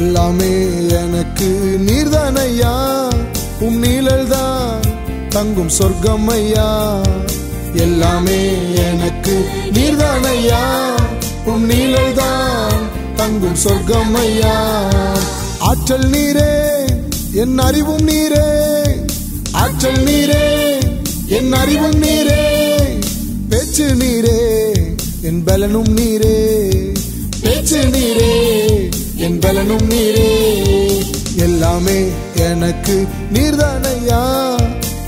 எல்லாமே எனக்கு நீர்தான் ஐயா, உம் நீழல் தான் தங்கும் சொர்க்கம் ஐயா. எல்லாமே எனக்கு நீர்தான் ஐயா, உம் நீழல் தான் தங்கும் சொர்க்கம் ஐயா. ஆற்றல் நீரே என் அறிவும் நீரே, ஆற்றல் நீரே என் அறிவும் நீரே, பேச்சு நீரே என் பலனும் நீரே, பேச்சு நீரே என் பலனும் நீரே. எல்லாமே எனக்கு நீர்தான் ஐயா,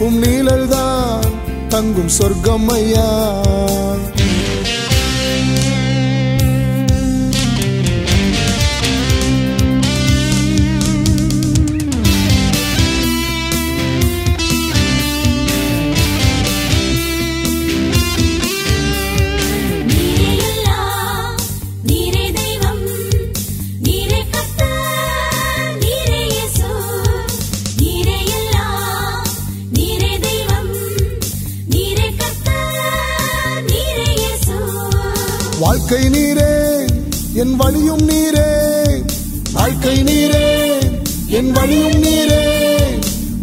உம் நீழல் தான் தங்கும் சொர்க்கம் ஐயா. வாழ்க்கை நீரே என் வழியும் நீரே, வாழ்க்கை நீரே என் வழியும் நீரே,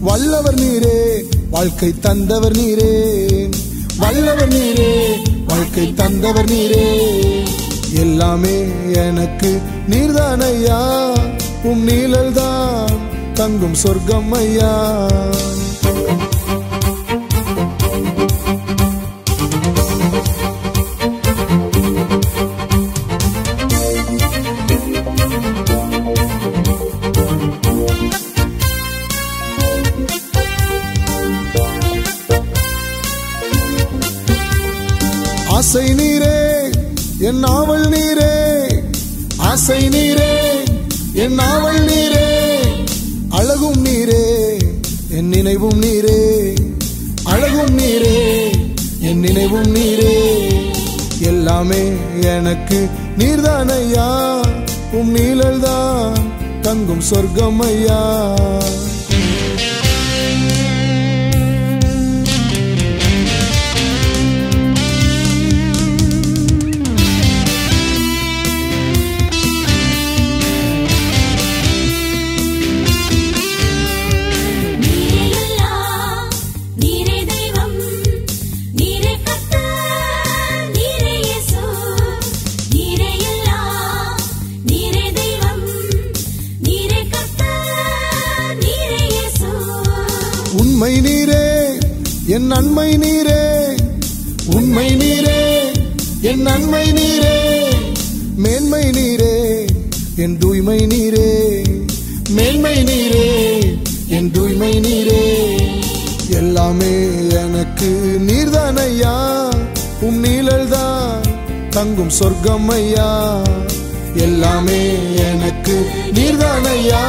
வல்லவர் நீரே வாழ்க்கை தந்தவர் நீரே, வல்லவர் நீரே வாழ்க்கை தந்தவர் நீரே. எல்லாமே எனக்கு நீர்தான் ஐயா, உம் நீழல் தான் தங்கும் சொர்க்கம் ஐயா. ஆசை நீரே என் ஆவல் நீரே, ஆசை நீரே என் ஆவல் நீரே, அழகும் நீரே என் நினைவும் நீரே, அழகும் நீரே என் நினைவும் நீரே. எல்லாமே எனக்கு நீர்தான் ஐயா, உம் நீழல் தான் தங்கும் சொர்க்கம் ஐயா. உண்மை நீரே என் நன்மை நீரே, உண்மை நீரே என் நன்மை நீரே, மேன்மை நீரே என் தூய்மை நீரே, மேன்மை நீரே என் தூய்மை நீரே. எல்லாமே எனக்கு நீர்தான் ஐயா, உம் நீழல் தான் தங்கும் சொர்க்கம் ஐயா. எல்லாமே எனக்கு நீர்தான் ஐயா,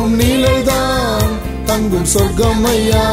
உம் நீழல் தான் தங்கும் சொர்க்கம் ஐயா.